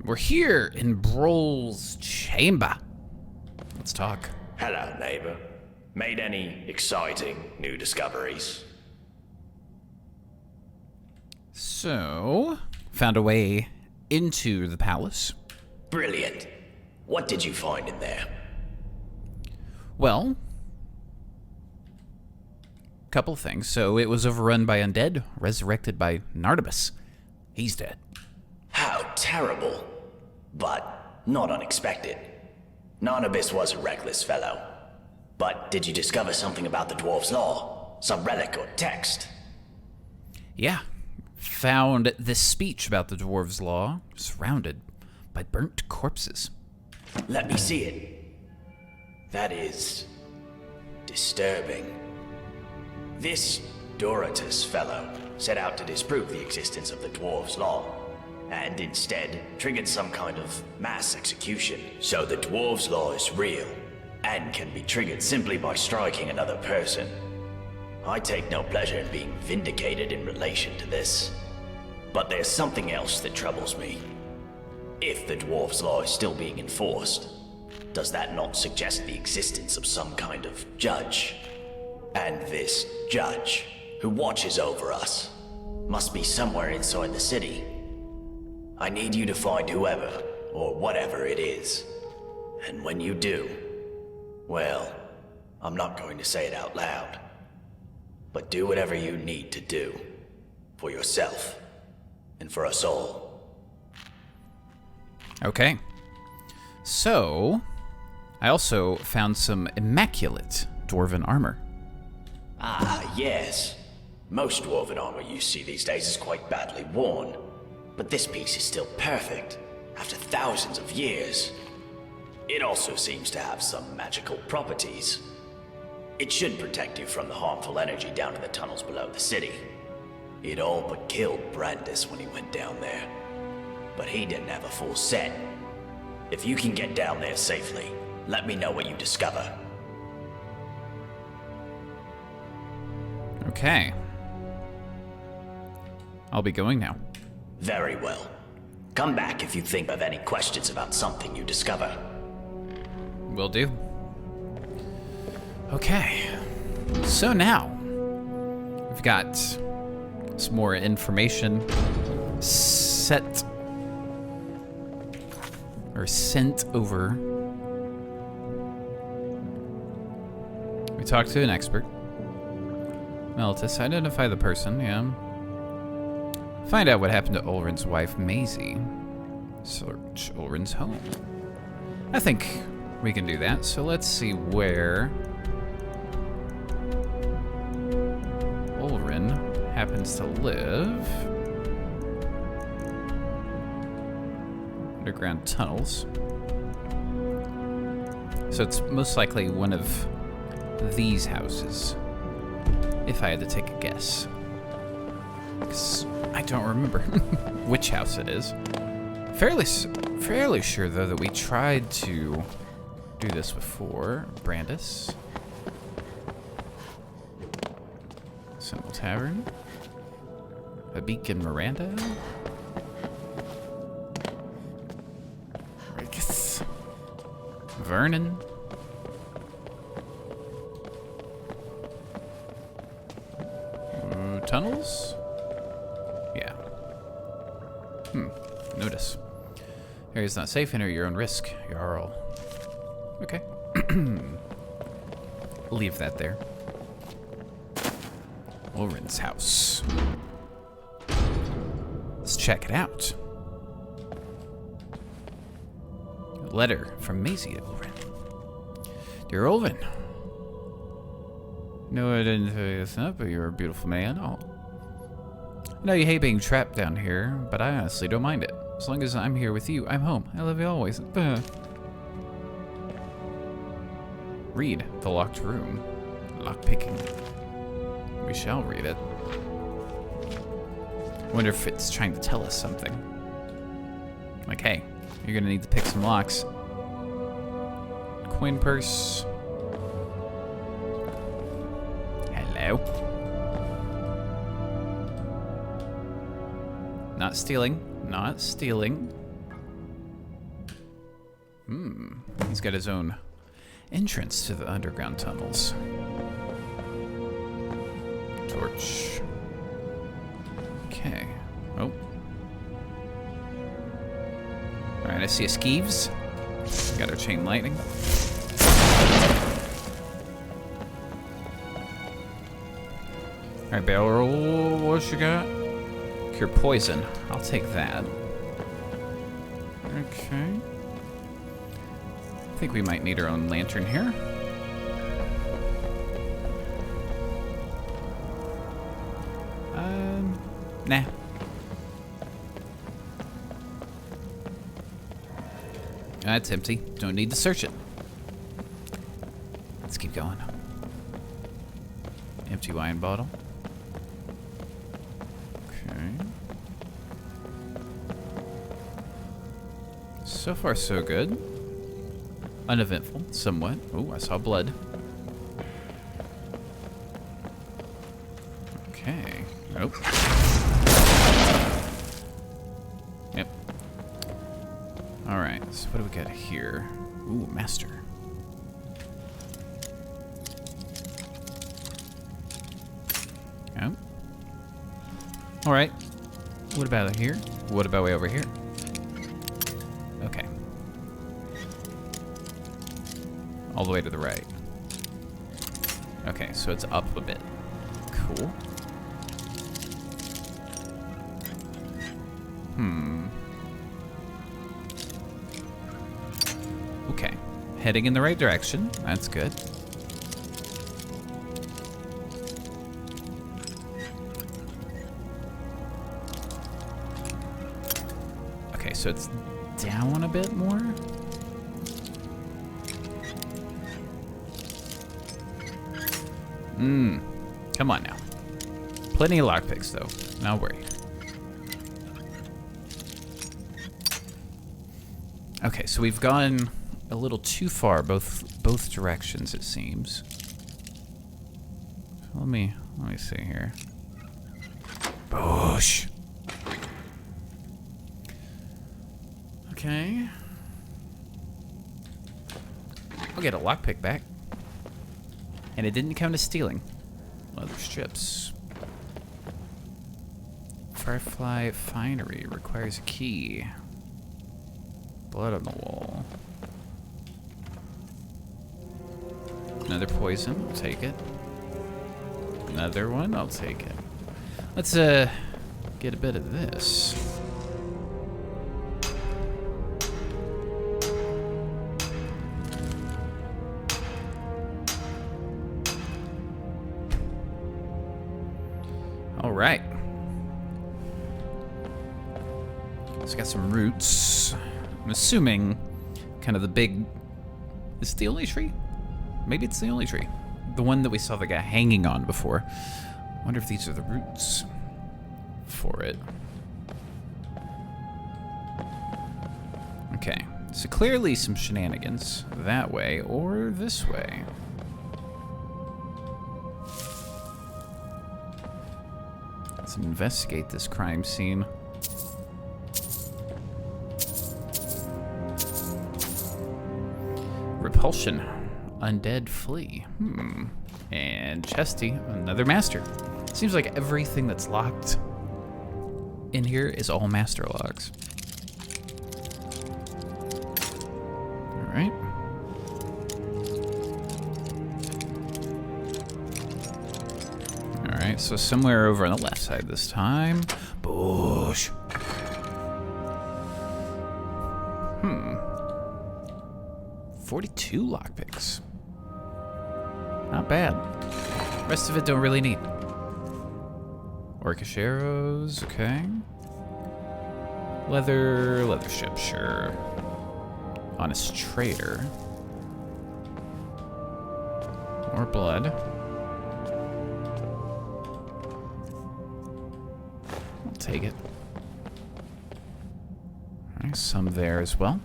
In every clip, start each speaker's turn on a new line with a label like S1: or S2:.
S1: We're here in Broll's chamber. Let's talk.
S2: Hello, neighbor. Made any exciting new discoveries?
S1: So, found a way into the palace.
S2: Brilliant. What did you find in there?
S1: Well, couple things. So it was overrun by undead, resurrected by Nardibus. He's dead.
S2: How terrible. But not unexpected. Narnabis was a reckless fellow. But did you discover something about the Dwarves' Law? Some relic or text?
S1: Yeah. Found this speech about the Dwarves' Law, surrounded by burnt corpses.
S2: Let me see it. That is disturbing. This Dorotus fellow set out to disprove the existence of the Dwarves' Law, and instead triggered some kind of mass execution. So the Dwarves' Law is real, and can be triggered simply by striking another person. I take no pleasure in being vindicated in relation to this. But there's something else that troubles me. If the Dwarves' Law is still being enforced, does that not suggest the existence of some kind of judge? And this judge, who watches over us, must be somewhere inside the city. I need you to find whoever, or whatever it is. And when you do, well, I'm not going to say it out loud, but do whatever you need to do, for yourself, and for us all.
S1: Okay. So, I also found some immaculate dwarven armor.
S2: Ah, yes. Most dwarven armor you see these days is quite badly worn. But this piece is still perfect, after thousands of years. It also seems to have some magical properties. It should protect you from the harmful energy down in the tunnels below the city. It all but killed Brandis when he went down there. But he didn't have a full set. If you can get down there safely, let me know what you discover.
S1: Okay. I'll be going now.
S2: Very well. Come back if you think of any questions about something you discover.
S1: Will do. Okay. So now, we've got some more information sent over. We talked to an expert. Meltus, identify the person, yeah. Find out what happened to Ulrin's wife, Maisie. Search Ulrin's home. I think we can do that, so let's see where Ulrin happens to live. Underground tunnels. So it's most likely one of these houses, if I had to take a guess. 'Cause I don't remember which house it is. Fairly sure, though, that we tried to do this before. Brandis. Simple Tavern. A Beacon Miranda. Rikus. Vernon. Tunnels? Yeah. Notice. Area's not safe. Enter your own risk. Jarl. Okay. Leave that there. Ulrin's house. Let's check it out. A letter from Maisie to Ulrin. Dear Ulrin. No, I didn't tell you this up, but you're a beautiful man. Oh. I know you hate being trapped down here, but I honestly don't mind it. As long as I'm here with you, I'm home. I love you always. Read the locked room. Lockpicking. We shall read it. Wonder if it's trying to tell us something. Like, hey, you're gonna need to pick some locks. Coin purse. Hello. Not stealing. Not stealing. He's got his own entrance to the underground tunnels. Torch. Okay. Oh. Alright, I see a skeeves. Got our chain lightning. Alright, barrel, what you got? Cure poison. I'll take that. Okay. I think we might need our own lantern here. Nah. That's empty. Don't need to search it. Let's keep going. Empty wine bottle. Okay. So far, so good. Uneventful, somewhat. Oh, I saw blood. Okay. Nope. Yep. Alright, so what do we got here? Ooh, master. Yep. Alright. What about here? What about way over here? Okay. All the way to the right. Okay, so it's up a bit. Cool. Okay. Heading in the right direction. That's good. Okay, so it's down a bit more. Come on now. Plenty of lockpicks, though. Not worry. Okay, so we've gone a little too far, both directions, it seems. So let me see here. Bush. Okay. I'll get a lockpick back. And it didn't count as stealing. Leather strips. Firefly finery requires a key. Blood on the wall. Another poison, I'll take it. Another one, I'll take it. Let's get a bit of this. All right. It's got some roots. I'm assuming kind of the big... Is it the only tree? Maybe it's the only tree. The one that we saw the guy hanging on before. I wonder if these are the roots for it. Okay. So clearly some shenanigans that way or this way. Let's investigate this crime scene. Repulsion. Undead flee. And Chesty, another master. Seems like everything that's locked in here is all master locks. Alright. Alright, so somewhere over on the left side this time. Bush. 42 lockpicks. Not bad. Rest of it don't really need. Orcish arrows, okay. Leather strip, sure. Honest trader. More blood. I'll take it. Alright, some there as well.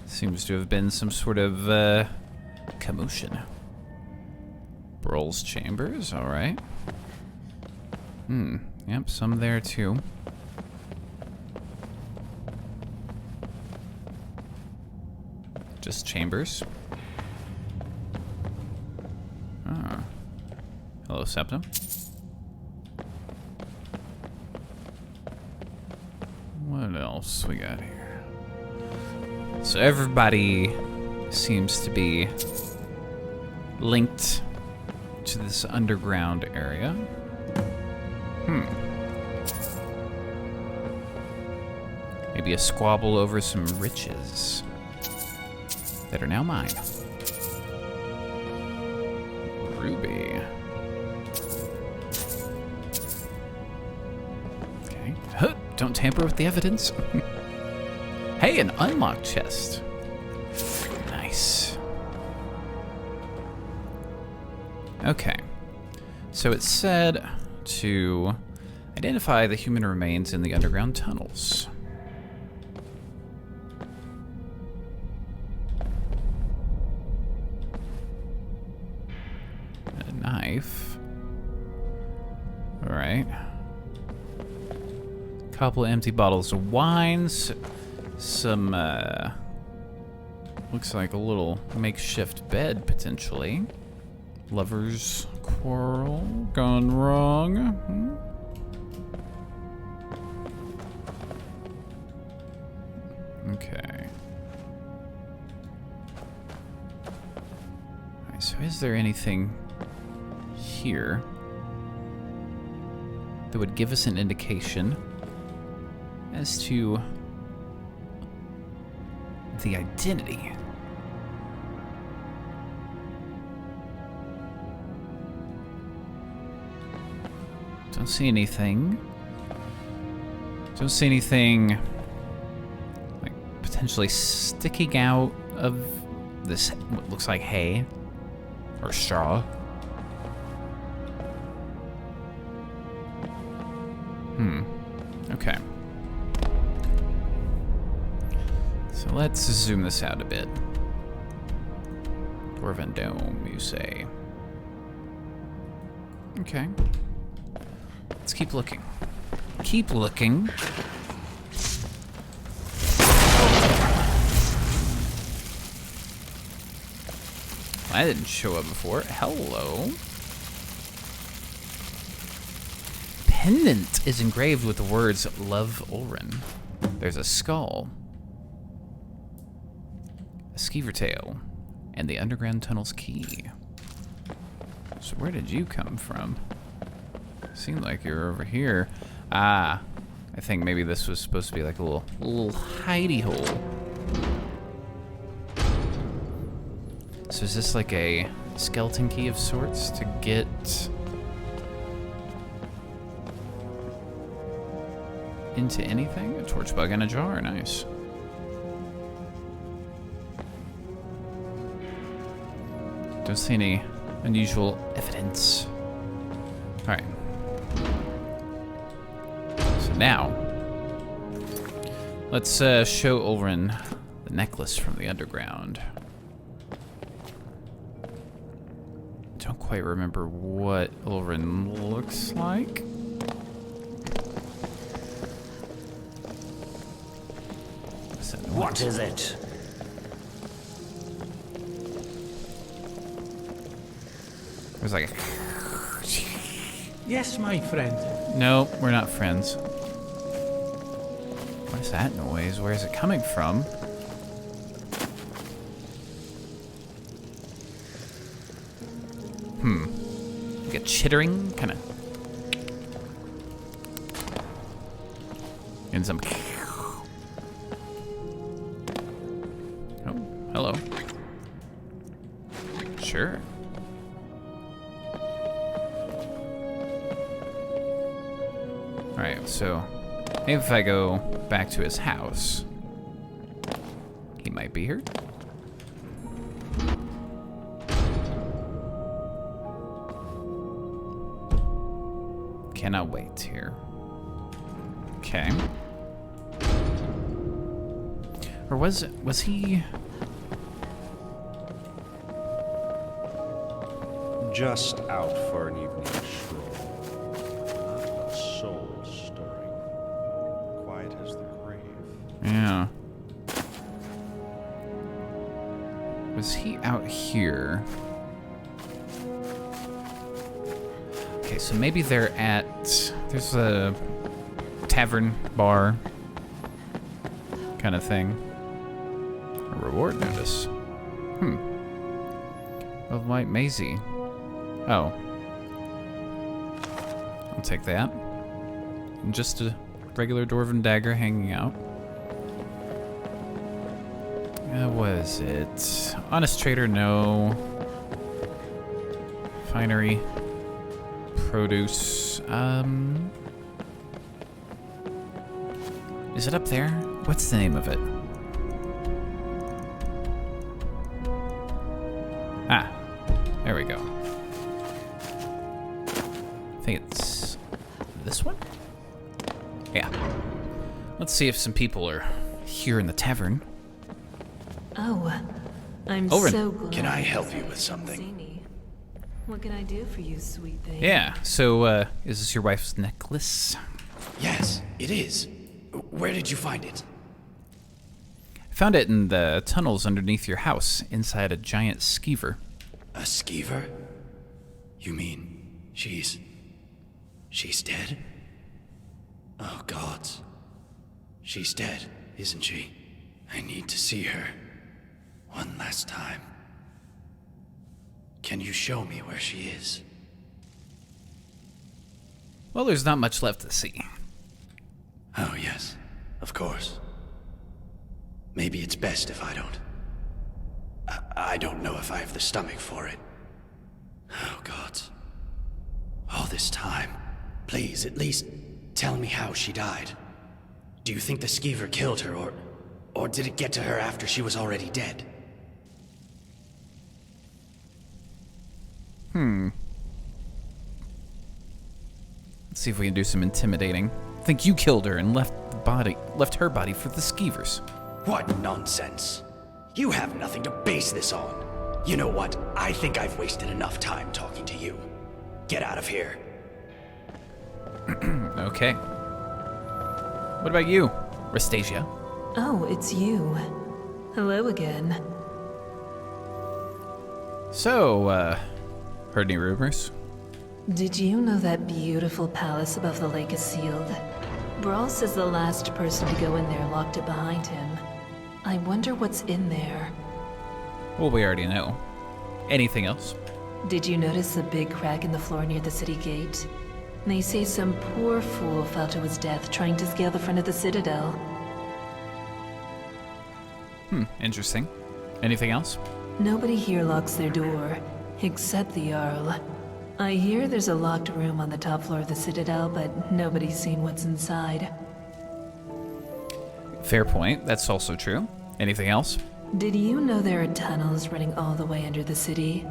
S1: Seems to have been some sort of commotion. Broll's chambers, alright. Yep, some there too. Just chambers. Ah. Hello, Septum. What else we got here? So everybody seems to be linked to this underground area. Maybe a squabble over some riches that are now mine. Ruby. Okay. Huh, don't tamper with the evidence. Hey, an unlocked chest. Nice. Okay. So it said to identify the human remains in the underground tunnels. A knife. All right. Couple empty bottles of wines. Some, looks like a little makeshift bed, potentially. Lover's quarrel gone wrong. Okay. Alright, so is there anything here that would give us an indication as to the identity? Don't see anything. Don't see anything like potentially sticking out of this, what looks like hay or straw. Okay. So let's zoom this out a bit. Dwarven Dome, you say. Okay. Let's keep looking. Keep looking. I didn't show up before. Hello. Pendant is engraved with the words "Love Ulrin." There's a skull, a skeever tail, and the underground tunnel's key. So where did you come from? Seemed like you were over here. Ah, I think maybe this was supposed to be like a little hidey hole. So is this like a skeleton key of sorts to get into anything? A torch bug in a jar, nice. Don't see any unusual evidence. All right. So now, let's show Ulrin the necklace from the underground. Don't quite remember what Ulrin looks like.
S3: What is it?
S1: There's like a...
S3: Yes, my friend.
S1: No, we're not friends. What is that noise? Where is it coming from? Like a chittering, kind of. And some... Oh, hello. Sure. Alright, so maybe if I go back to his house, he might be here. Cannot wait here. Okay. Or was he...
S4: Just out for an evening stroll. Not a soul stirring. Quiet as the grave.
S1: Yeah. Was he out here? Okay, so maybe they're at... There's a tavern, bar, kind of thing. A reward notice. Of White Maisie. Oh. I'll take that. And just a regular dwarven dagger hanging out. What is it? Honest trader, no. Finery. Produce. Is it up there? What's the name of it? Ah, there we go. I think it's this one? Yeah. Let's see if some people are here in the tavern.
S5: Oh, I'm
S1: Oren.
S5: so glad.
S2: Can I help you with something?
S5: Zany. What can I do for you, sweet thing?
S1: Yeah, so, is this your wife's necklace?
S2: Yes, it is. Where did you find it?
S1: Found it in the tunnels underneath your house, inside a giant skeever.
S2: A skeever? You mean she's dead? Oh, gods. She's dead, isn't she? I need to see her. One last time. Can you show me where she is?
S1: Well, there's not much left to see.
S2: Oh, yes. Of course. Maybe it's best if I don't. I don't know if I have the stomach for it. Oh, gods. All this time. Please, at least tell me how she died. Do you think the skeever killed her, or did it get to her after she was already dead?
S1: Let's see if we can do some intimidating. Think you killed her and left her body for the skeevers.
S2: What nonsense. You have nothing to base this on. You know what? I think I've wasted enough time talking to you. Get out of here.
S1: Okay. What about you, Rastasia?
S5: Oh, it's you. Hello again.
S1: So, heard any rumors?
S5: Did you know that beautiful palace above the lake is sealed? Brawl says the last person to go in there locked it behind him. I wonder what's in there.
S1: Well, we already know. Anything else?
S5: Did you notice the big crack in the floor near the city gate? They say some poor fool fell to his death trying to scale the front of the citadel.
S1: Interesting. Anything else?
S5: Nobody here locks their door, except the Jarl. I hear there's a locked room on the top floor of the citadel, but nobody's seen what's inside.
S1: Fair point. That's also true. Anything else?
S5: Did you know there are tunnels running all the way under the city?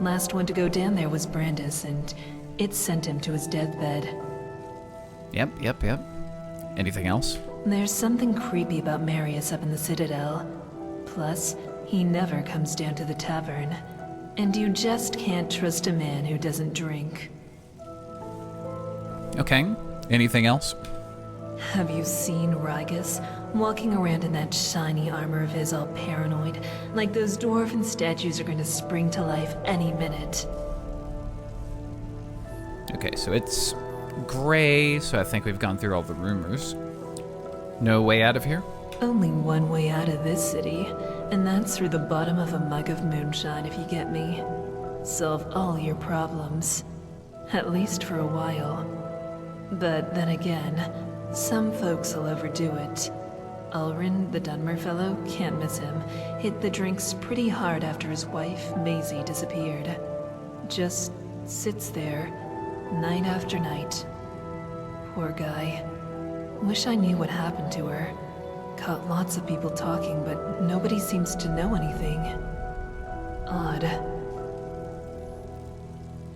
S5: Last one to go down there was Brandis, and it sent him to his deathbed.
S1: Yep. Anything else?
S5: There's something creepy about Marius up in the citadel. Plus, he never comes down to the tavern. And you just can't trust a man who doesn't drink.
S1: Okay. Anything else?
S5: Have you seen Rygus walking around in that shiny armor of his all paranoid, like those dwarven statues are going to spring to life any minute?
S1: Okay, so it's gray, so I think we've gone through all the rumors. No way out of here?
S5: Only one way out of this city, and that's through the bottom of a mug of moonshine, if you get me. Solve all your problems. At least for a while. But then again, some folks will overdo it. Ulrin, the Dunmer fellow, can't miss him. Hit the drinks pretty hard after his wife, Maisie, disappeared. Just sits there, night after night. Poor guy. Wish I knew what happened to her. Caught lots of people talking, but nobody seems to know anything. Odd.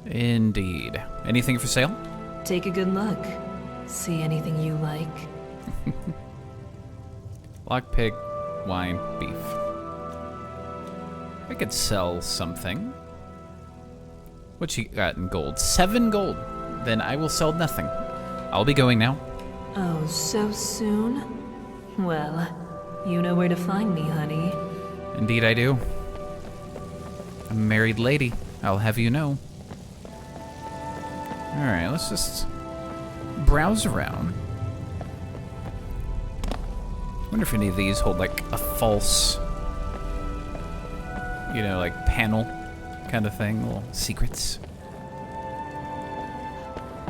S1: Indeed. Anything for sale?
S5: Take a good look. See anything you like?
S1: Lockpick, wine, beef. I could sell something. What you got in gold? 7 gold. Then I will sell nothing. I'll be going now.
S5: Oh, so soon? Well, you know where to find me, honey.
S1: Indeed I do. married lady, I'll have you know. Alright, let's just browse around. Wonder if any of these hold like a false, you know, like panel kind of thing, little secrets.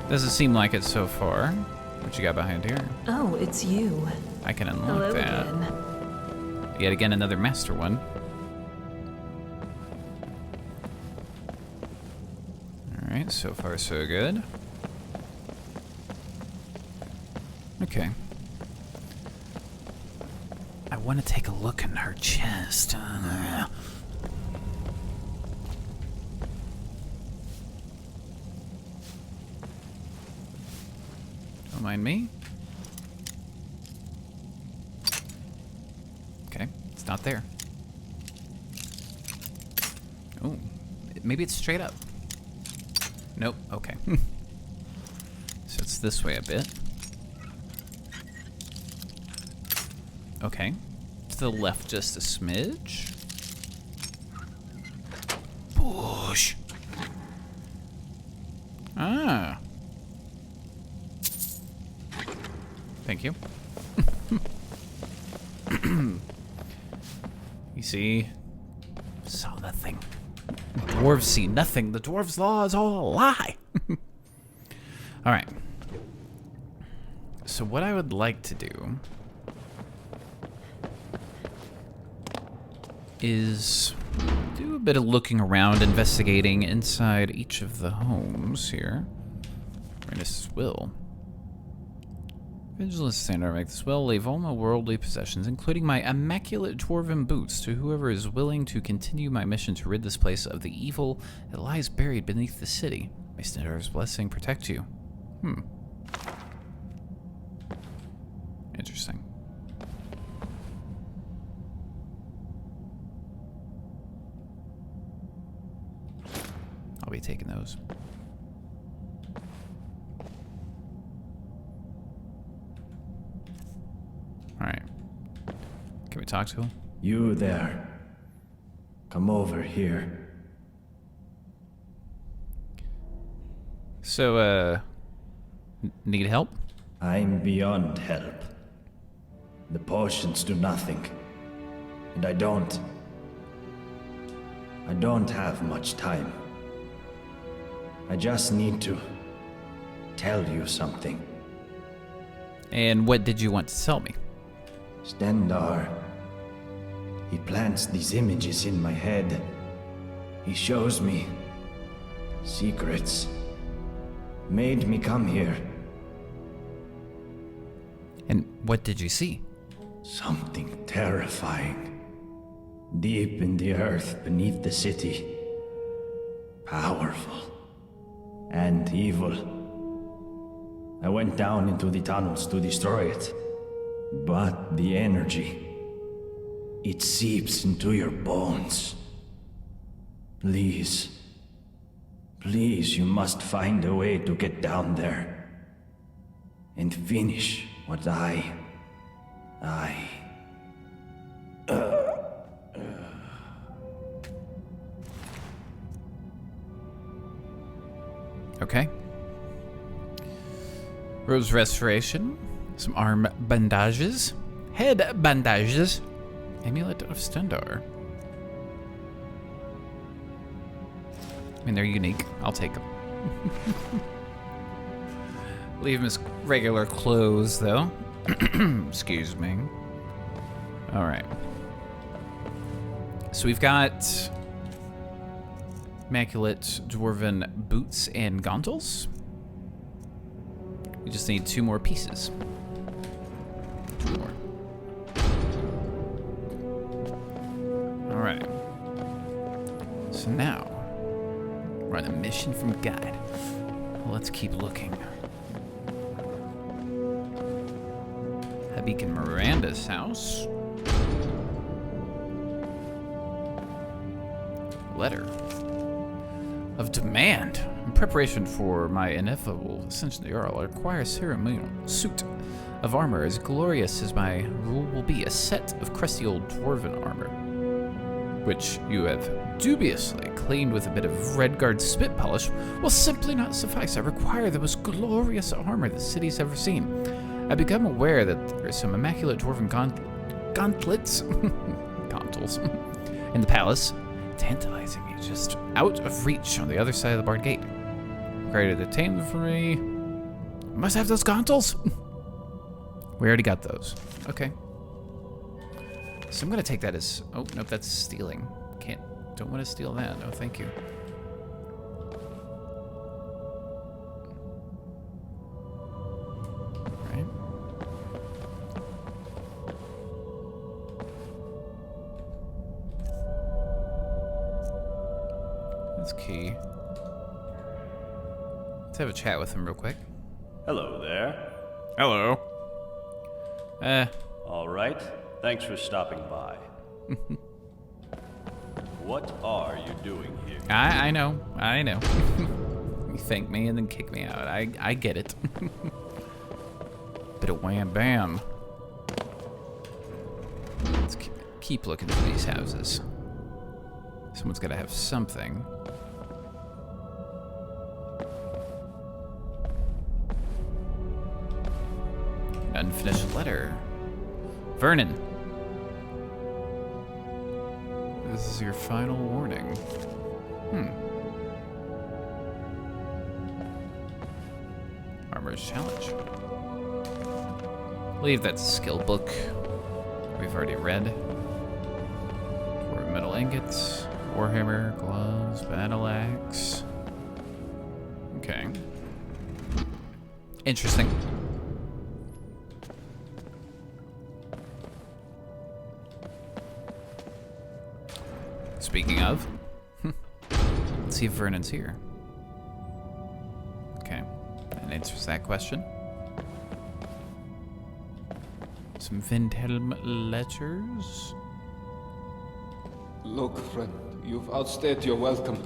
S1: Doesn't seem like it so far. What you got behind here?
S5: Oh, it's you.
S1: I can unlock
S5: Hello
S1: that.
S5: again.
S1: Yet again, another master one. Alright, so far so good. Okay. I want to take a look in her chest. Don't mind me. Okay, it's not there. Oh, maybe it's straight up. Nope, okay. So it's this way a bit. Okay. To the left just a smidge. Push. Ah. Thank you. You see? Saw nothing. Dwarves see nothing. The dwarves' law is all a lie. Alright. So what I would like to do is do a bit of looking around, investigating inside each of the homes here. Right, this will. Vigilance standard, make this will leave all my worldly possessions, including my immaculate dwarven boots, to whoever is willing to continue my mission to rid this place of the evil that lies buried beneath the city. May Standard's blessing protect you. Interesting. I'll be taking those. Alright. Can we talk to him?
S2: You there. Come over here.
S1: So, need help?
S2: I'm beyond help. The potions do nothing. And I don't have much time. I just need to tell you something.
S1: And what did you want to tell me?
S2: Stendar. He plants these images in my head. He shows me secrets. Made me come here.
S1: And what did you see?
S2: Something terrifying. Deep in the earth beneath the city. Powerful. And evil. I went down into the tunnels to destroy it. But the energy, it seeps into your bones. Please, you must find a way to get down there. And finish what
S1: Okay. Rose restoration. Some arm bandages. Head bandages. Amulet of Stendar. I mean, they're unique. I'll take them. Leave him as regular clothes, though. Excuse me. Alright. So we've got immaculate dwarven boots and gauntles. We just need 2 more pieces. 2 more. Alright. So now, we're on a mission from guide. Let's keep looking. Habik and Miranda's house. Letter of demand. In preparation for my ineffable ascension to Jarl, I require a ceremonial suit of armor as glorious as my rule will be. A set of crusty old dwarven armor. which you have dubiously cleaned with a bit of Redguard spit polish, will simply not suffice. I require the most glorious armor the city's ever seen. I've become aware that there are some immaculate dwarven gauntlets, gauntles, in the palace, tantalizingly just out of reach on the other side of the barred gate. Required to detain them for me. Must have those gauntles. We already got those. Okay. So I'm gonna take that as, oh, nope, that's stealing. Don't want to steal that. No, thank you. Right. That's key. Let's have a chat with him real quick.
S6: Hello there.
S1: Hello.
S6: All right. Thanks for stopping by. What are you doing here?
S1: I know. You thank me and then kick me out. I get it. Bit of wham bam. Let's keep looking through these houses. Someone's got to have something. An unfinished letter. Vernon. This is your final warning. Armor's Challenge. I believe that's a skill book we've already read. Dwarven metal ingots, warhammer, gloves, battle axe. Okay. Interesting. Speaking of, let's see if Vernon's here. Okay, that answers that question. Some Vindhelm ledgers.
S7: Look, friend, you've outstayed your welcome.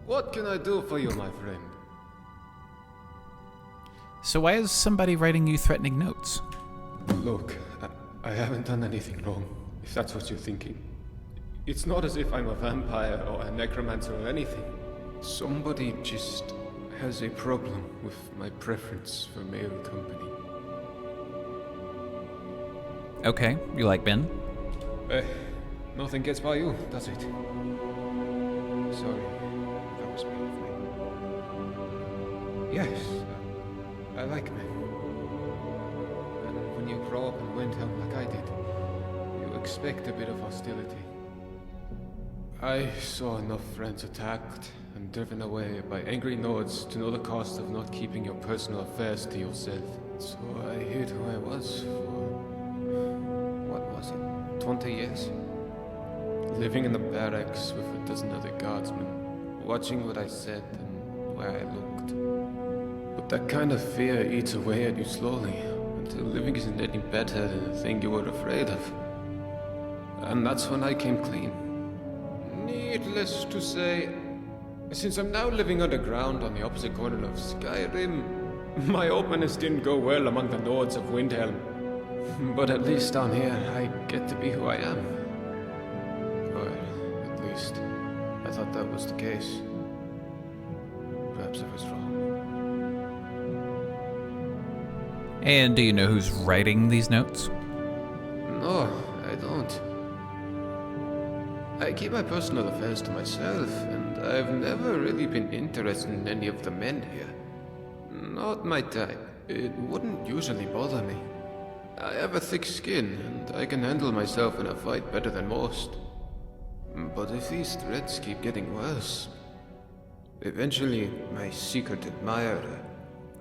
S7: What can I do for you, my friend?
S1: So why is somebody writing you threatening notes?
S7: Look, I haven't done anything wrong, if that's what you're thinking. It's not as if I'm a vampire or a necromancer or anything. Somebody just has a problem with my preference for male company.
S1: Okay, you like Ben?
S7: Nothing gets by you, does it? Sorry, that was me. Yes, I like men. And when you grow up in Windhelm like I did, you expect a bit of hostility. I saw enough friends attacked and driven away by angry Nords to know the cost of not keeping your personal affairs to yourself. So I hid who I was for, what was it, 20 years? Living in the barracks with a dozen other guardsmen, watching what I said and where I looked. But that kind of fear eats away at you slowly, until living isn't any better than the thing you were afraid of. And that's when I came clean. Needless to say, since I'm now living underground on the opposite corner of Skyrim, my openness didn't go well among the Nords of Windhelm. But at least down here, I get to be who I am. Or at least, I thought that was the case. Perhaps I was wrong.
S1: And do you know who's writing these notes?
S7: No, I don't. I keep my personal affairs to myself, and I've never really been interested in any of the men here. Not my type. It wouldn't usually bother me. I have a thick skin, and I can handle myself in a fight better than most. But if these threats keep getting worse, eventually my secret admirer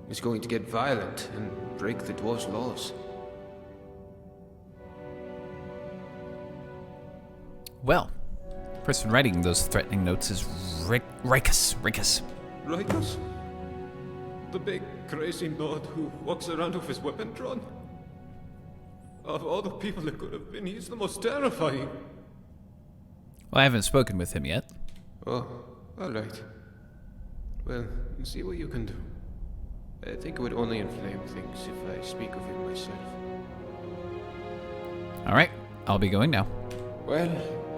S7: is going to get violent and break the dwarves' laws.
S1: Well, the person writing those threatening notes is Rikus.
S7: Rikus? The big, crazy Nord who walks around with his weapon drawn? Of all the people it could have been, he's the most terrifying.
S1: Well, I haven't spoken with him yet.
S7: Oh, alright. Well, see what you can do. I think it would only inflame things if I speak of him myself.
S1: All right, I'll be going now.
S7: Well,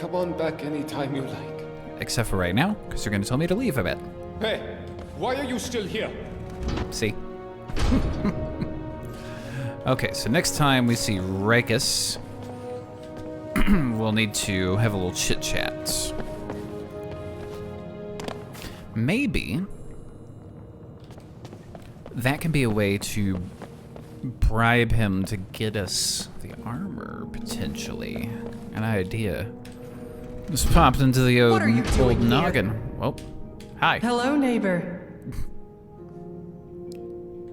S7: come on back anytime you like.
S1: Except for right now, because you're going to tell me to leave, I bet.
S7: Hey, why are you still here?
S1: See? Okay, so next time we see Rakus, we'll need to have a little chit-chat. Maybe that can be a way to bribe him to get us the armor, potentially. An idea. Just popped into the
S8: What are you
S1: old
S8: doing here?
S1: noggin. Well, hi.
S8: Hello, neighbor.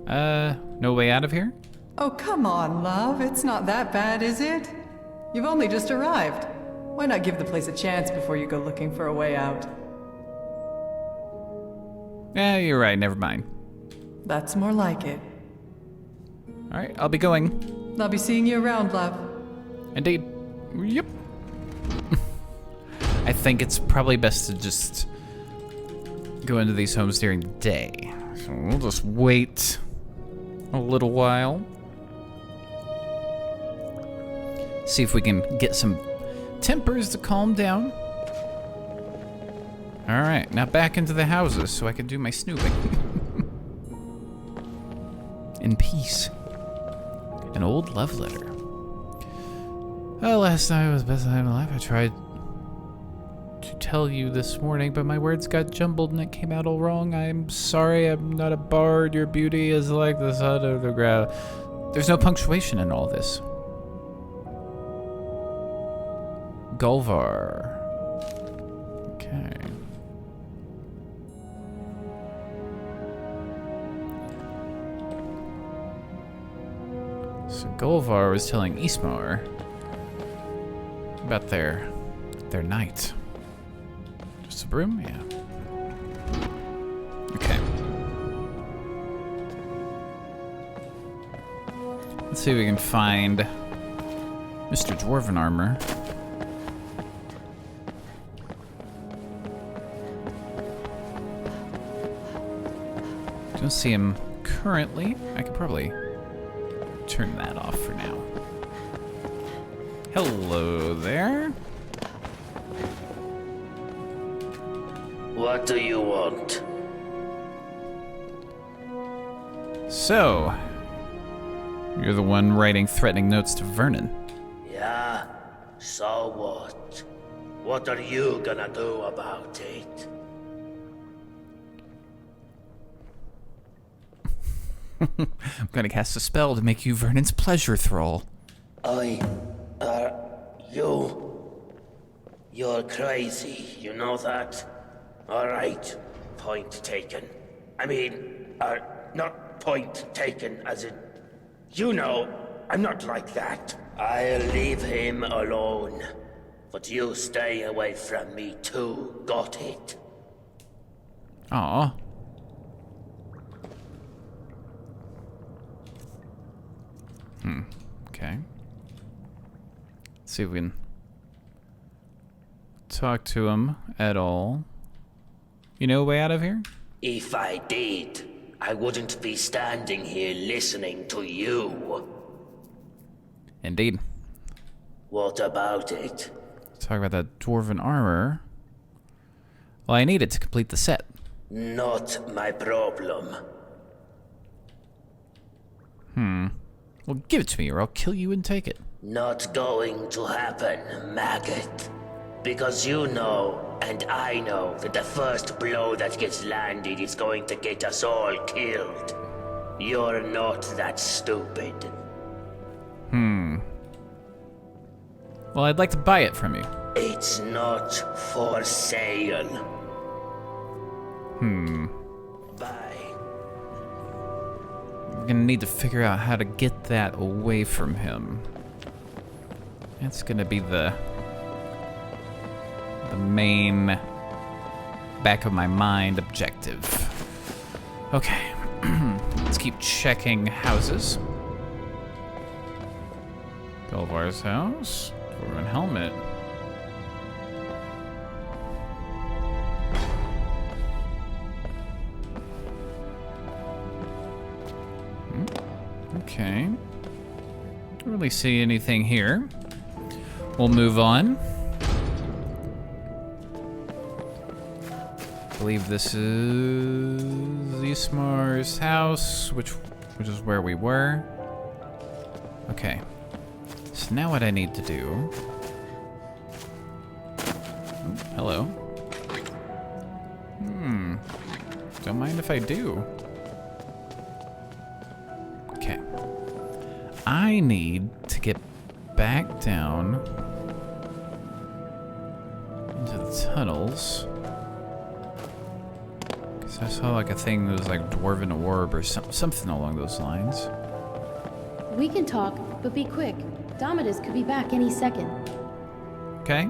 S1: No way out of here?
S8: Oh, come on, love. It's not that bad, is it? You've only just arrived. Why not give the place a chance before you go looking for a way out?
S1: Yeah, you're right, never mind.
S8: That's more like it.
S1: Alright, I'll be going.
S8: I'll be seeing you around, love.
S1: Indeed. Yep. I think it's probably best to just go into these homes during the day. So we'll just wait a little while. See if we can get some tempers to calm down. Alright, now back into the houses so I can do my snooping. In peace. An old love letter. Oh, last night was the best night of my life. I tried to tell you this morning, but my words got jumbled and it came out all wrong. I'm sorry, I'm not a bard. Your beauty is like the sun of the ground. There's no punctuation in all this. Gulvar. Okay. So Gulvar was telling Ismar about their night. Just a broom? Yeah. Okay. Let's see if we can find Mr. Dwarven Armor. Don't see him currently. I could probably turn that off for now. Hello there.
S9: What do you want?
S1: So, you're the one writing threatening notes to Vernon.
S9: Yeah? So what? What are you gonna do about it?
S1: I'm gonna cast a spell to make you Vernon's pleasure thrall.
S9: You're crazy, you know that? Alright, point taken. I mean, not point taken as in... You know, I'm not like that. I'll leave him alone. But you stay away from me too, got it?
S1: Aw. Okay. Let's see if we can talk to him at all. You know a way out of here?
S9: If I did, I wouldn't be standing here listening to you.
S1: Indeed.
S9: What about it?
S1: Talk about that dwarven armor. Well, I need it to complete the set.
S9: Not my problem.
S1: Well, give it to me or I'll kill you and take it.
S9: Not going to happen, maggot. Because you know, and I know, that the first blow that gets landed is going to get us all killed. You're not that stupid.
S1: Well, I'd like to buy it from you.
S9: It's not for sale. Bye.
S1: We're gonna need to figure out how to get that away from him. That's gonna be the main back of my mind objective. Okay, let's keep checking houses. Gulvar's house, dwarven helmet. Okay. Don't really see anything here. We'll move on. believe this is Ismar's house, which is where we were. Okay. So now what I need to do... Oh, hello. Don't mind if I do. Okay. I need to get back down into the tunnels. Because I saw like a thing that was like Dwarven Orb or something along those lines.
S10: We can talk, but be quick. Domitus could be back any second.
S1: Okay.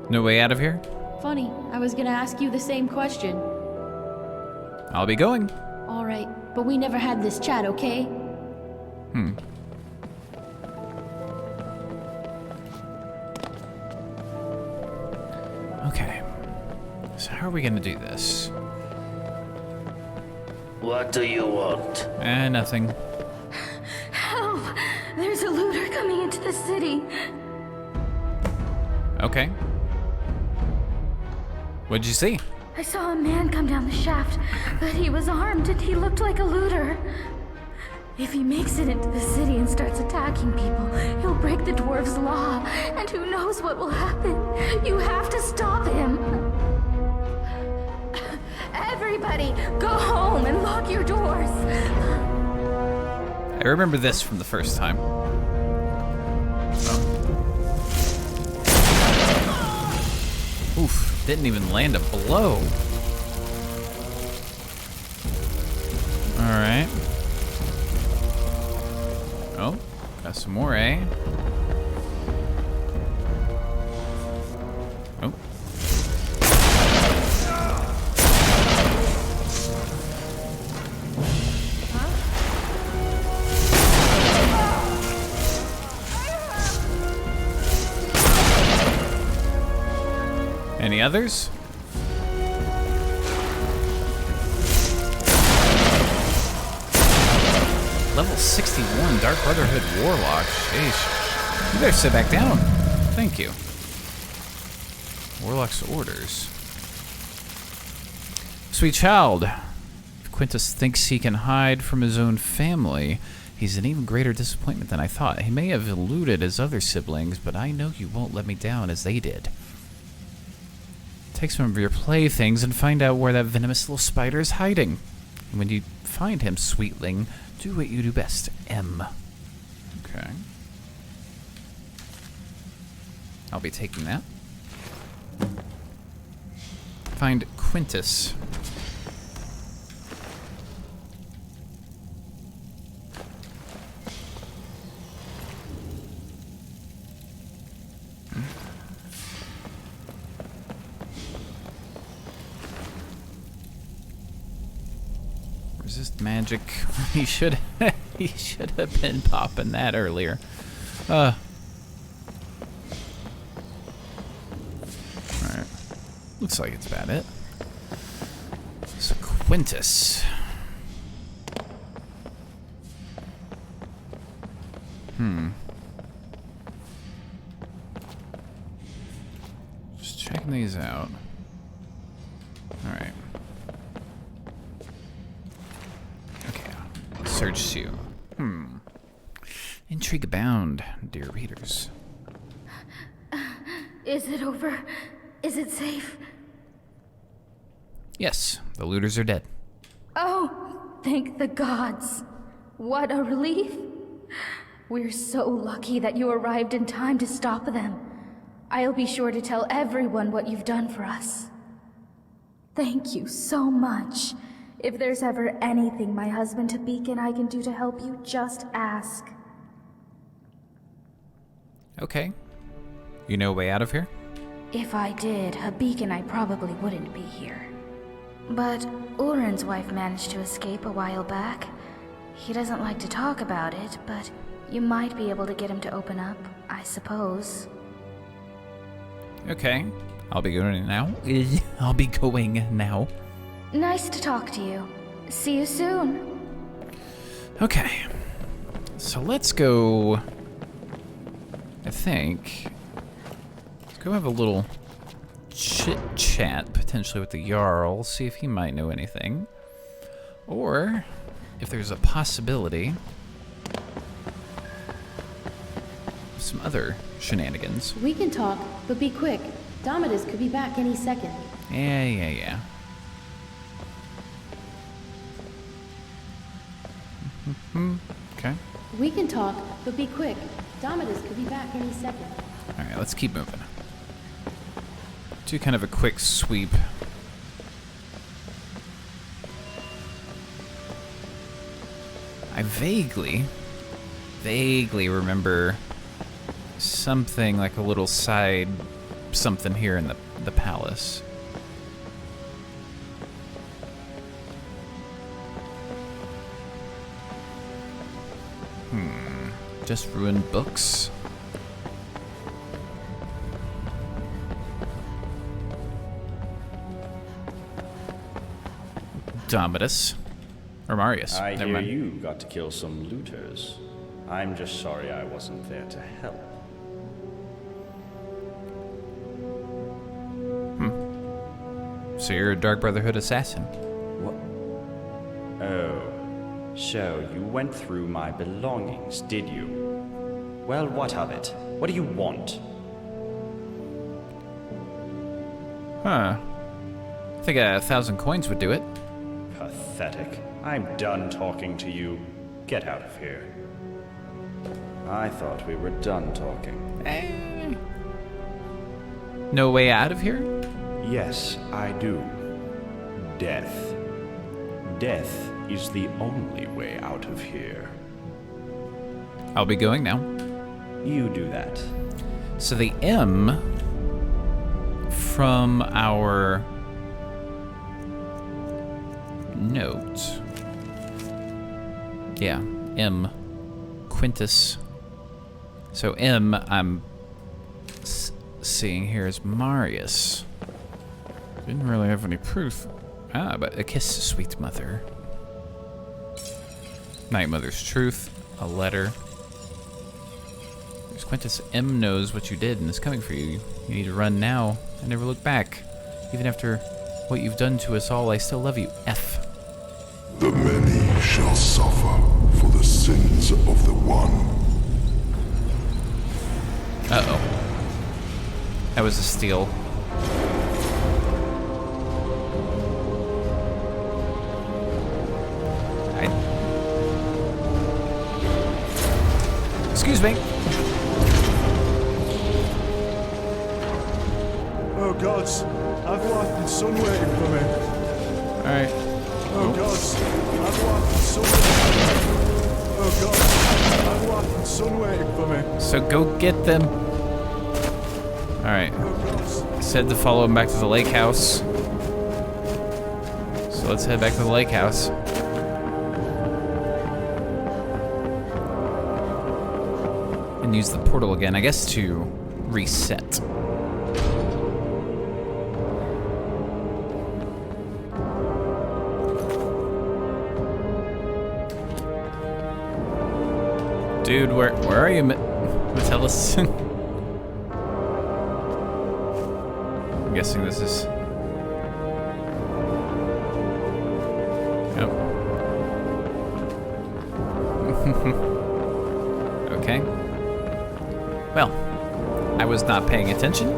S1: No way out of here?
S10: Funny, I was gonna ask you the same question.
S1: I'll be going.
S10: Alright, but we never had this chat, okay?
S1: Okay. So how are we gonna do this?
S9: What do you want?
S1: Nothing.
S11: Help! There's a looter coming into the city.
S1: Okay. What'd you see?
S11: I saw a man come down the shaft, but he was armed and he looked like a looter. If he makes it into the city and starts attacking people, he'll break the dwarves' law, and who knows what will happen. You have to stop him. Everybody, go home and lock your doors.
S1: I remember this from the first time. Oh. Oof, didn't even land a blow. Alright. Oh, got some more, eh? Oh. Any others? Level 61, Dark Brotherhood Warlock. Sheesh. You better sit back down. Thank you. Warlock's orders. Sweet child. If Quintus thinks he can hide from his own family, he's an even greater disappointment than I thought. He may have eluded his other siblings, but I know you won't let me down as they did. Take some of your playthings and find out where that venomous little spider is hiding. And when you find him, sweetling, do what you do best, M. Okay. I'll be taking that. Find Quintus. Resist magic. He should have been popping that earlier. Alright. Looks like it's about it. So Quintus. Just checking these out. Alright. Search you. Intrigue abound, dear readers.
S11: Is it over? Is it safe?
S1: Yes, the looters are dead.
S11: Oh, thank the gods. What a relief. We're so lucky that you arrived in time to stop them. I'll be sure to tell everyone what you've done for us. Thank you so much. If there's ever anything my husband Habik and I can do to help you, just ask.
S1: Okay. You know a way out of here?
S11: If I did, Habik and I probably wouldn't be here. But Urin's wife managed to escape a while back. He doesn't like to talk about it, but you might be able to get him to open up, I suppose.
S1: Okay. I'll be going now. I'll be going now.
S11: Nice to talk to you. See you soon.
S1: Okay. So let's go... I think... Let's go have a little chit-chat, potentially with the Jarl, see if he might know anything. Or, if there's a possibility, some other shenanigans.
S10: We can talk, but be quick. Domitus could be back any second.
S1: Yeah. Okay.
S10: We can talk, but be quick. Domitus could be back any second.
S1: Alright, let's keep moving. Do kind of a quick sweep. I vaguely remember something like a little side something here in the palace. Just ruined books? Domitus. Or Marius.
S6: I
S1: Never
S6: hear
S1: mind.
S6: you got to kill some looters. I'm just sorry I wasn't there to help.
S1: So you're a Dark Brotherhood assassin.
S6: What? Oh. So you went through my belongings, did you? Well, what of it? What do you want?
S1: Huh. I think 1,000 coins would do it.
S6: Pathetic. I'm done talking to you. Get out of here. I thought we were done talking.
S1: No way out of here?
S6: Yes, I do. Death. Death is the only way out of here.
S1: I'll be going now.
S6: You do that.
S1: So the M from our note. Yeah, M. Quintus. So M, I'm seeing here is Marius. Didn't really have any proof. Ah, but a kiss, sweet mother. Night Mother's truth. A letter. There's Quintus. M knows what you did and is coming for you. You need to run now and never look back. Even after what you've done to us all, I still love you. F.
S12: The many shall suffer for the sins of the one.
S1: Uh-oh. That was a steal. Excuse me.
S13: Oh gods, I've wife and son waiting for me.
S1: Alright.
S13: Oh gods, I've wife and son waiting for me. Oh gods, I've wife and son waiting for me.
S1: So go get them. Alright. Said to follow him back to the lake house. So let's head back to the lake house. And use the portal again, I guess, to reset. Dude, where are you, Metellus? I'm guessing this is... Yep. Okay. Well, I was not paying attention.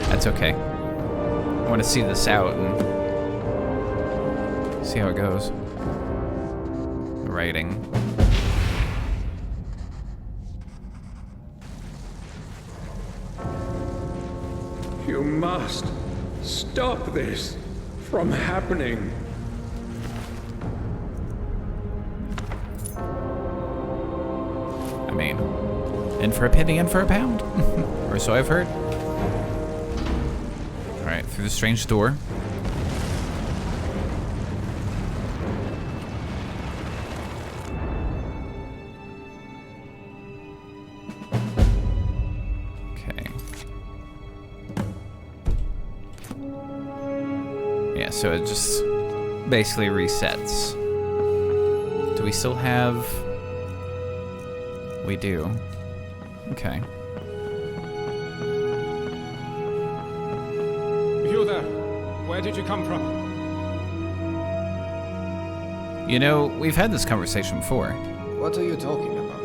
S1: That's okay. I want to see this out and see how it goes. The writing.
S7: You must stop this from happening.
S1: I mean, in for a penny, in for a pound. Or so I've heard. Alright, through the strange door. Okay. Yeah, so it just basically resets. Do we still have We do. Okay.
S7: You there? Where did you come from?
S1: You know, we've had this conversation before.
S7: What are you talking about?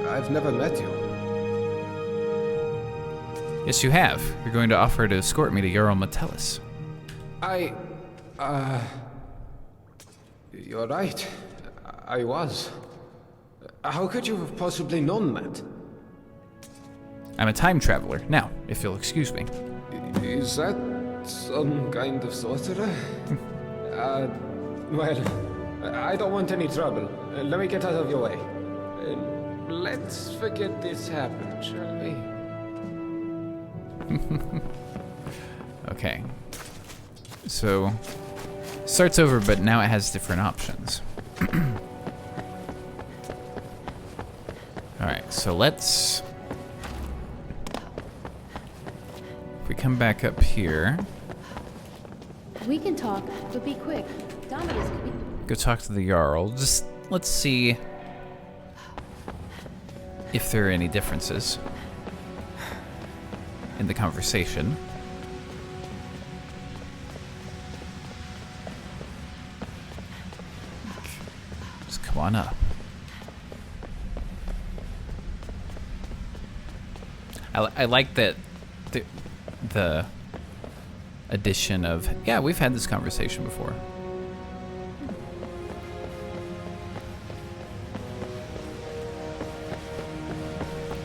S7: I've never met you.
S1: Yes, you have. You're going to offer to escort me to Jarl Metellus.
S7: You're right. I was. How could you have possibly known that?
S1: I'm a time traveler. Now, if you'll excuse me.
S7: Is that some kind of sorcerer? Well, I don't want any trouble. Let me get out of your way. Let's forget this happened, shall we?
S1: Okay. So, starts over, but now it has different options. Alright, so let's... If we come back up here...
S10: We can talk, but be quick. Dominus could be...
S1: Go talk to the Jarl. Just, let's see... if there are any differences in the conversation. Just come on up. I like that the addition of, yeah, we've had this conversation before.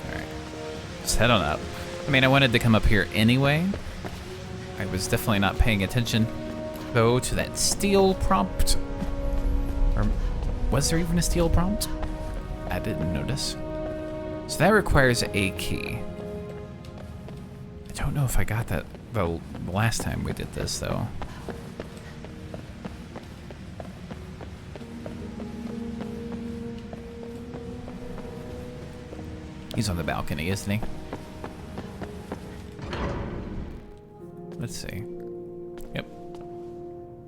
S1: Alright. Let's head on up. I mean, I wanted to come up here anyway. I was definitely not paying attention, though, to that steel prompt. Or was there even a steel prompt? I didn't notice. So that requires a key. I don't know if I got that the last time we did this, though. He's on the balcony, isn't he? Let's see. Yep.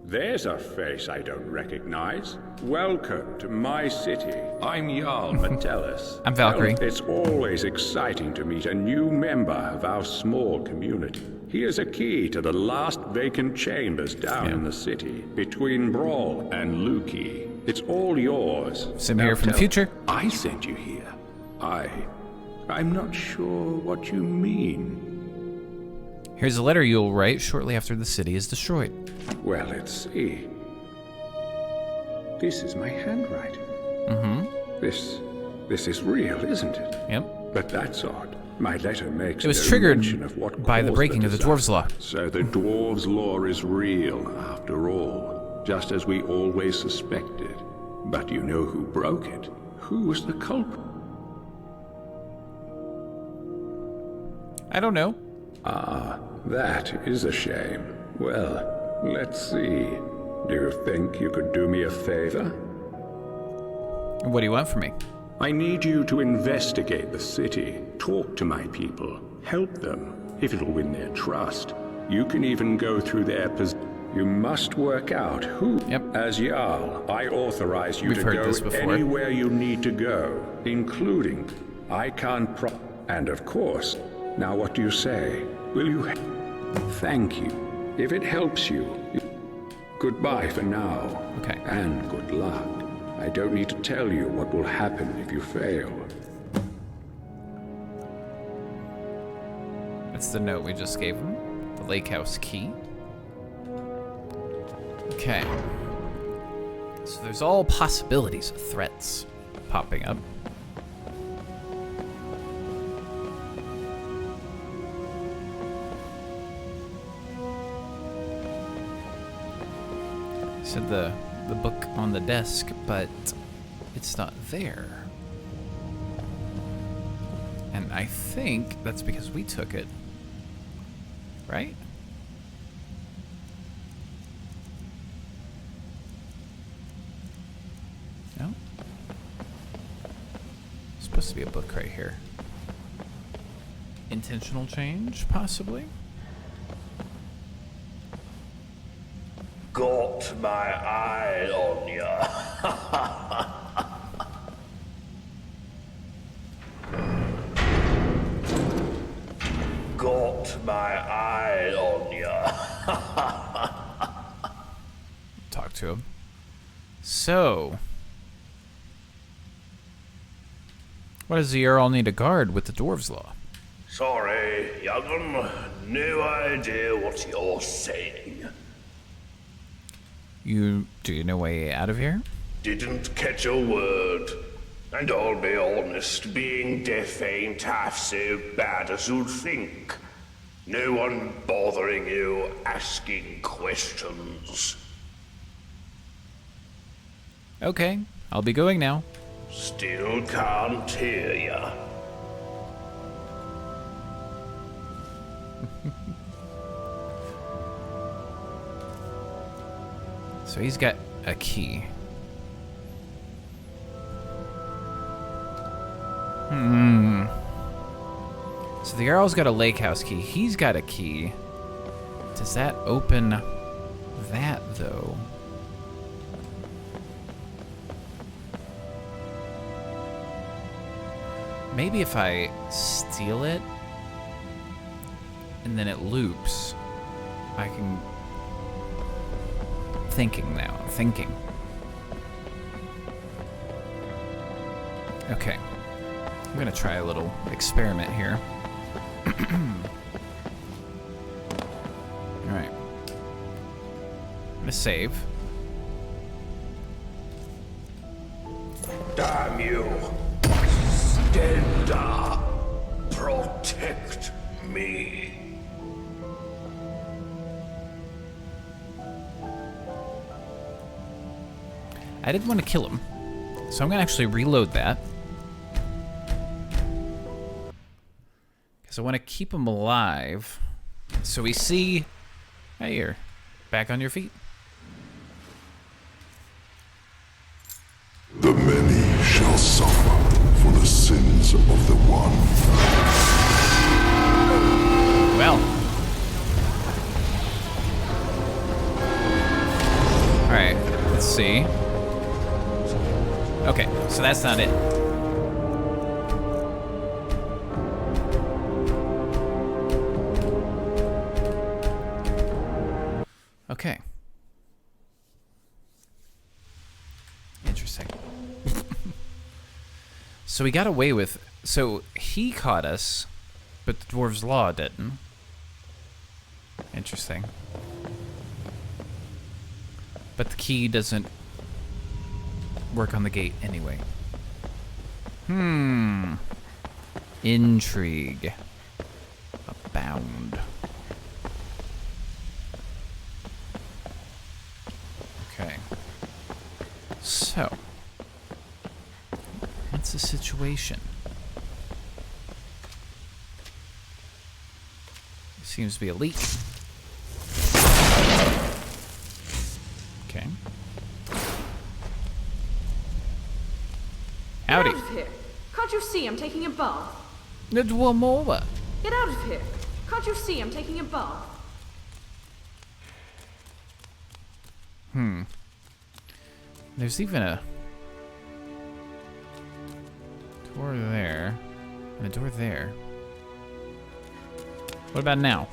S14: There's a face I don't recognize. Welcome to my city. I'm Jarl Metellus.
S1: I'm Valkyrie.
S14: Well, it's always exciting to meet a new member of our small community. Here's a key to the last vacant chambers down in the city, between Brawl and Luki. It's all yours.
S1: Sim here from the future.
S14: I sent you here. I'm not sure what you mean.
S1: Here's a letter you'll write shortly after the city is destroyed.
S14: Well, let's see. This is my handwriting.
S1: Mm-hmm.
S14: This is real, isn't it?
S1: Yep.
S14: But that's odd. My letter makes
S1: it was
S14: no
S1: triggered
S14: mention of what
S1: by the breaking of the dwarves' law.
S14: So the dwarves' law is real, after all, just as we always suspected. But you know who broke it? Who was the culprit?
S1: I don't know.
S14: Ah, that is a shame. Well, let's see. Do you think you could do me a favor?
S1: What do you want from me?
S14: I need you to investigate the city, talk to my people, help them, if it'll win their trust. You can even go through their You must work out who.
S1: Yep.
S14: As Jarl, I authorize you
S1: We've
S14: to
S1: heard
S14: go
S1: this before.
S14: anywhere you need to go, including I can't and of course, now what do you say? Will you? Thank you. If it helps you. Goodbye for now.
S1: Okay.
S14: And good luck. I don't need to tell you what will happen if you fail.
S1: That's the note we just gave him. The lake house key. Okay. So there's all possibilities of threats popping up. Said the book on the desk, but it's not there. And I think that's because we took it. Right? No? There's supposed to be a book right here. Intentional change, possibly?
S9: Got my eye on ya.
S1: talk to him. So, what does the Earl need a guard with the Dwarves' Law?
S9: Sorry, young'un. No idea what you're saying.
S1: Do you know a way out of here?
S9: Didn't catch a word. And I'll be honest, being deaf ain't half so bad as you'd think. No one bothering you, asking questions.
S1: Okay, I'll be going now.
S9: Still can't hear ya.
S1: So he's got a key. So the Earl's got a lake house key. He's got a key. Does that open that, though? Maybe if I steal it, and then it loops, I can... Thinking now. Thinking. Okay. I'm gonna try a little experiment here. Alright. I'm gonna save.
S9: Damn you! Stenda! Protect me!
S1: I didn't want to kill him, so I'm gonna actually reload that. Because I want to keep him alive. So we see... Hey, you're back on your feet.
S12: The many shall suffer for the sins of the one.
S1: Well. Alright, let's see. Okay, so that's not it. Okay. Interesting. So we got away with... So he caught us, but the Dwarves' Law didn't. Interesting. But the key doesn't work on the gate anyway. Intrigue. Abound. Okay. So. What's the situation? Seems to be a leak. Okay. Howdy.
S15: Get out of here. Can't you see I'm taking a bath?
S1: Get out
S15: of here. Can't you see I'm taking a bath?
S1: There's even a door there and a door there. What about now?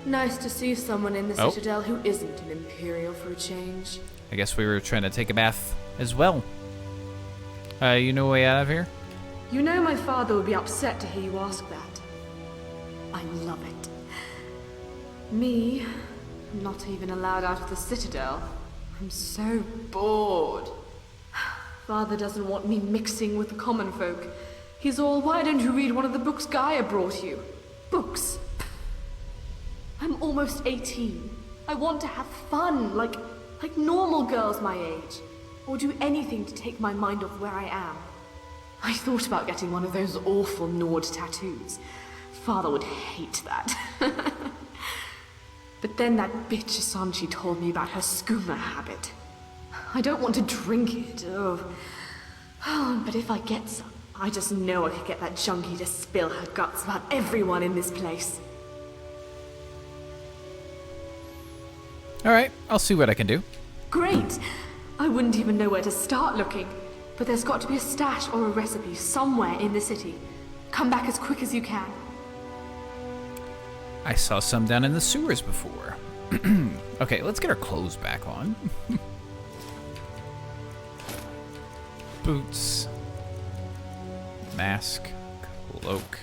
S15: Nice to see someone in the Citadel who isn't an Imperial for a change.
S1: I guess we were trying to take a bath as well. You know a way out of here?
S15: You know my father would be upset to hear you ask that. I love it. Me, not even allowed out of the Citadel. I'm so bored. Father doesn't want me mixing with the common folk. He's all, why don't you read one of the books Gaia brought you? Books. I'm almost 18. I want to have fun, like normal girls my age. Or do anything to take my mind off where I am. I thought about getting one of those awful Nord tattoos. Father would hate that. But then that bitch Asanchi told me about her skooma habit. I don't want to drink it, but if I get some, I just know I could get that junkie to spill her guts about everyone in this place.
S1: Alright, I'll see what I can do.
S15: Great! I wouldn't even know where to start looking, but there's got to be a stash or a recipe somewhere in the city. Come back as quick as you can.
S1: I saw some down in the sewers before. Okay, let's get our clothes back on. Boots. Mask. Cloak.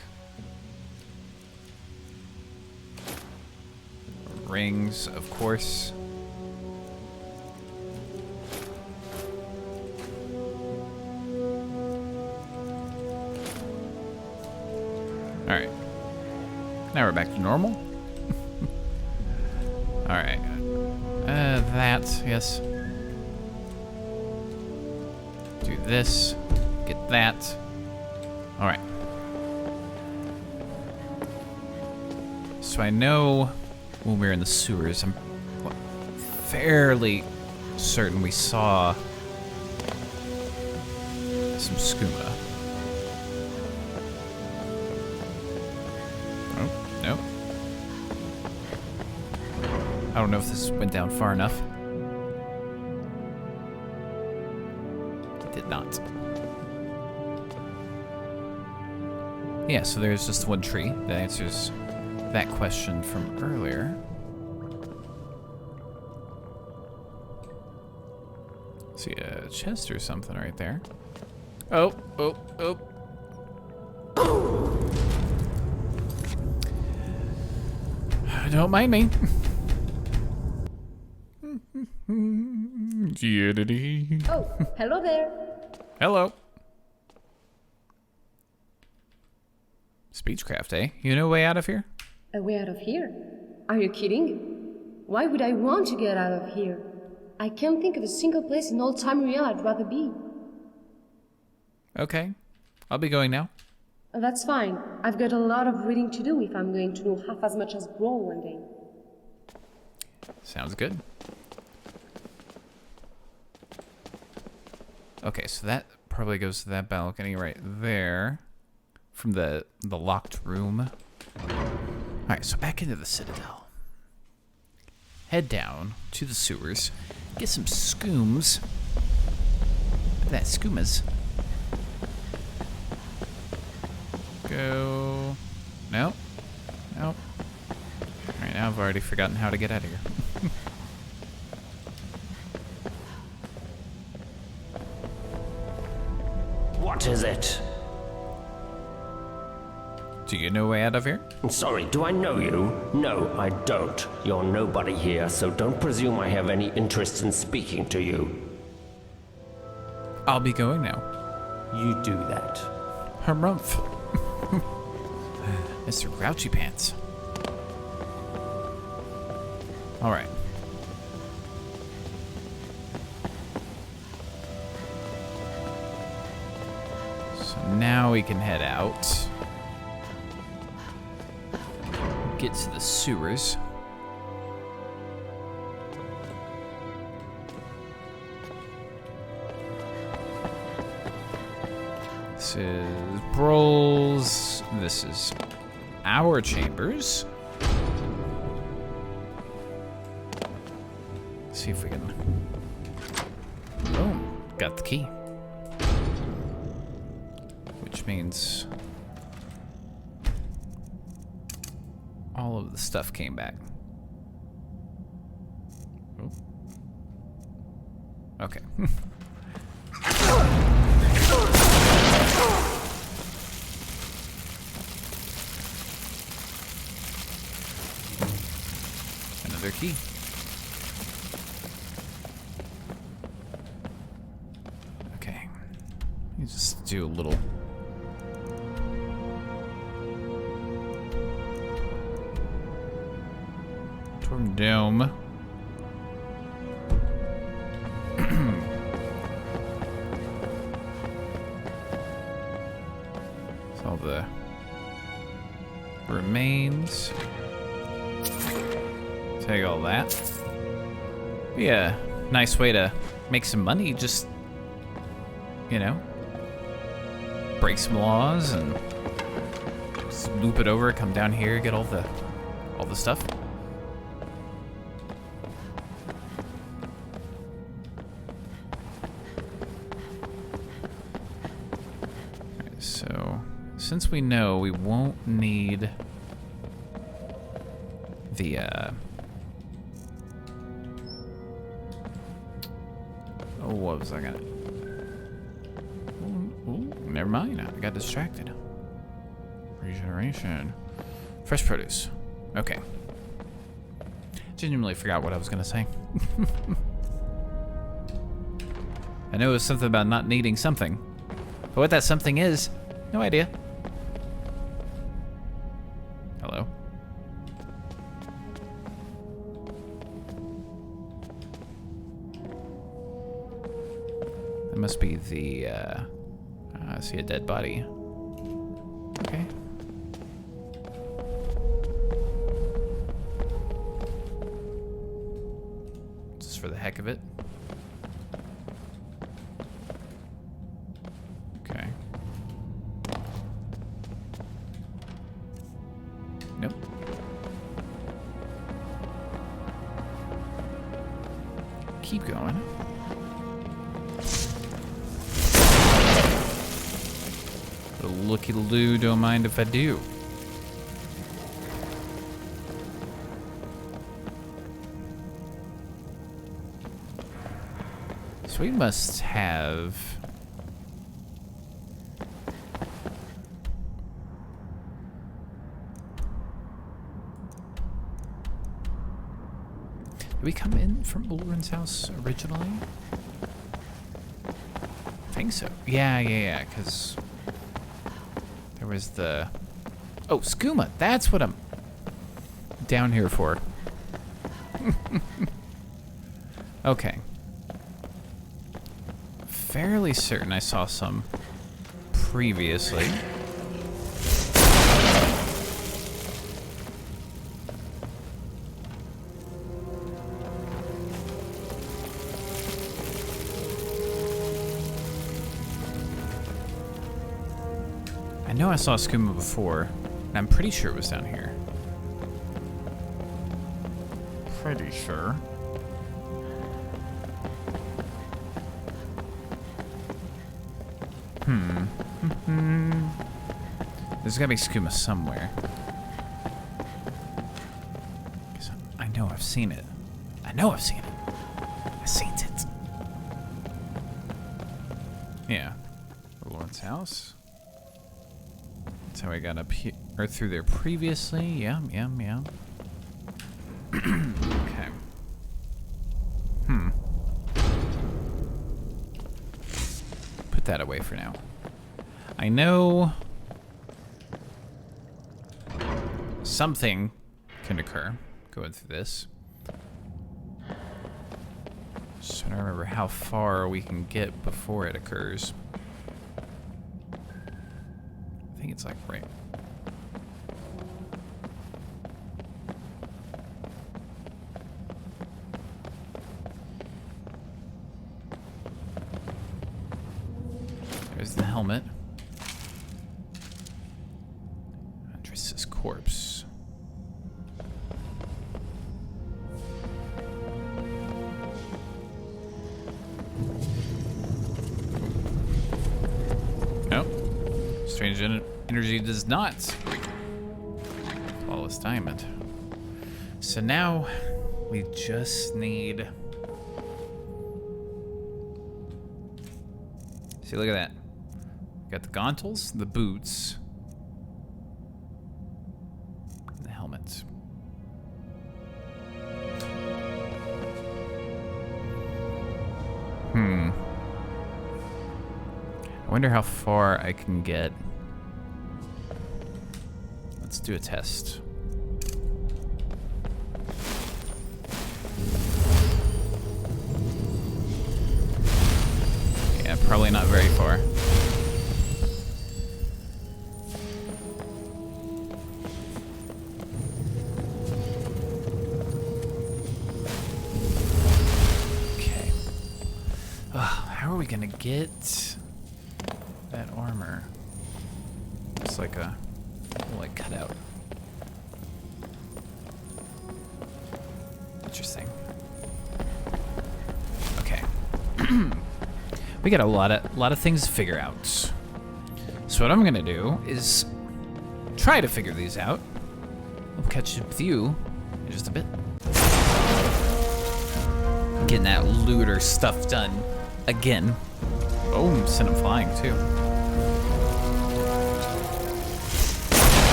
S1: Rings, of course. Alright. Now we're back to normal. Alright. That, yes. Do this. Get that. Alright. So I know when we were in the sewers, I'm fairly certain we saw some skooma. Oh, no. I don't know if this went down far enough. It did not. Yeah, so there's just one tree that answers that question from earlier. See a chest or something right there. Oh. Don't mind me.
S16: Oh, hello there.
S1: Hello. Speechcraft, eh? You know a way out of here?
S16: A way out of here? Are you kidding? Why would I want to get out of here? I can't think of a single place in old Tamaria I'd rather be.
S1: Okay. I'll be going now.
S16: That's fine. I've got a lot of reading to do if I'm going to know half as much as Brawl one day.
S1: Sounds good. Okay, so that probably goes to that balcony right there. From the locked room. Alright, so back into the Citadel. Head down to the sewers. Get some skooms. Look at that, skoomas. Go. Nope. Nope. Alright, now I've already forgotten how to get out of here.
S3: What is it?
S1: Do you know a way out of here?
S3: Sorry, do I know you? No, I don't. You're nobody here, so don't presume I have any interest in speaking to you.
S1: I'll be going now.
S3: You do that.
S1: Harumph. Mr. Grouchy Pants. Alright. So now we can head out. Get to the sewers. This is Brawl's. This is our chambers. Let's see if we can. Boom. Got the key. Which means all of the stuff came back. Oh. Okay. Another key. Okay. Let me just do a little. Dome. It's all the remains. Take all that. Be a nice way to make some money, just, you know, break some laws and just loop it over, come down here, get all the stuff. Since we know we won't need the Oh, what was I gonna... Ooh, never mind. I got distracted. Regeneration. Fresh produce. Okay. Genuinely forgot what I was gonna say. I know it was something about not needing something. But what that something is, no idea. Hello? That must be the, I see a dead body. Okay. Just for the heck of it. Okay. Nope. Keep going. The looky-loo, don't mind if I do. So we must have... Did we come in from Ulrin's house originally? I think so. Yeah, because... There was the... Oh, skooma! That's what I'm down here for. Okay. Fairly certain I saw some previously. I know I saw skooma before, and I'm pretty sure it was down here. Pretty sure. There's gotta be skooma somewhere. I know I've seen it. I've seen it. Yeah. Lord's house. That's how I got up here, or through there previously. Yeah. Okay. Put that away for now. I know something can occur going through this. Just trying to remember how far we can get before it occurs. I think it's like right. There's the helmet. Andres' corpse. Nope. Strange energy does not. Flawless diamond. So now we just need... See, look at that. Got the gauntles, the boots, and the helmet. I wonder how far I can get. Let's do a test. Yeah, probably not very far. Okay. How are we gonna get that armor? It's like a little cutout. Interesting. Okay. We got a lot of things to figure out. So what I'm gonna do is try to figure these out. I'll catch up with you in just a bit. Getting that looter stuff done again. Boom, sent him flying too.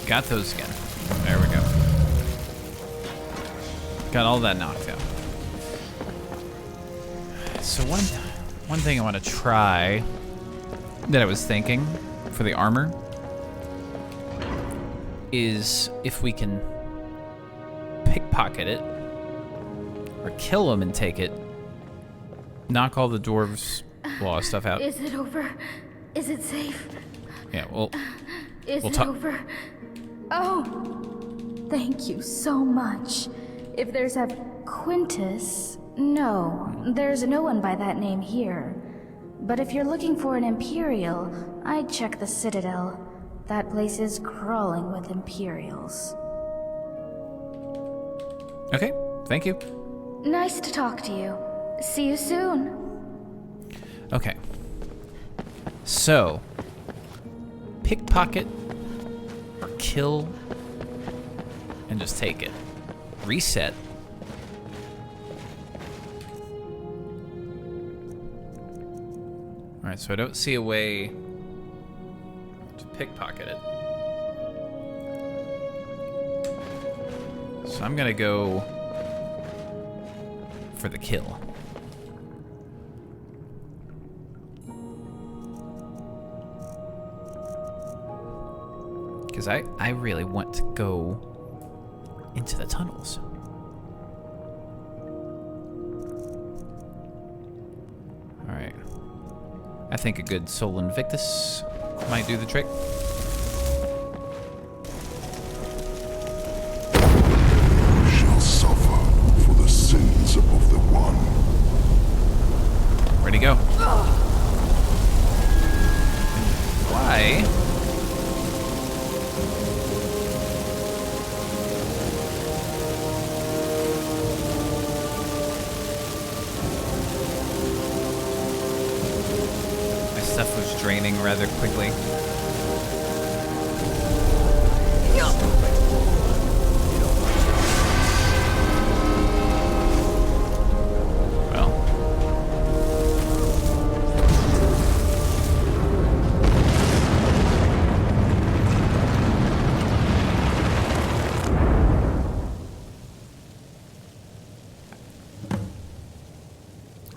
S1: Got those again. There we go. Got all that knocked out. So one thing I want to try that I was thinking for the armor is if we can pickpocket it or kill them and take it, knock all the dwarves' law stuff out.
S11: Is it over? Is it safe?
S1: Yeah, well,
S11: Is
S1: we'll
S11: it over? Oh, thank you so much. If there's a Quintus, no, there's no one by that name here. But if you're looking for an Imperial, I'd check the Citadel. That place is crawling with Imperials.
S1: Okay, thank you.
S11: Nice to talk to you. See you soon.
S1: Okay. So, pickpocket or kill and just take it. Reset. Alright, so I don't see a way to pickpocket it. So I'm gonna go for the kill. Because I really want to go into the tunnels. Alright. I think a good Sol Invictus might do the trick.
S12: You shall suffer for the sins of the One.
S1: Ready, go. Why? Stuff was draining rather quickly. Well.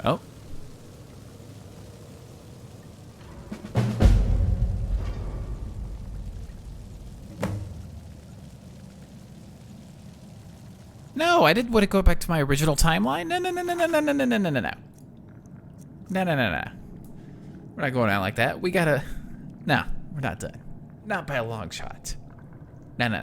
S1: Oh. No, I didn't want to go back to my original timeline. No. No. We're not going out like that. We gotta... No, we're not done. Not by a long shot. No. No.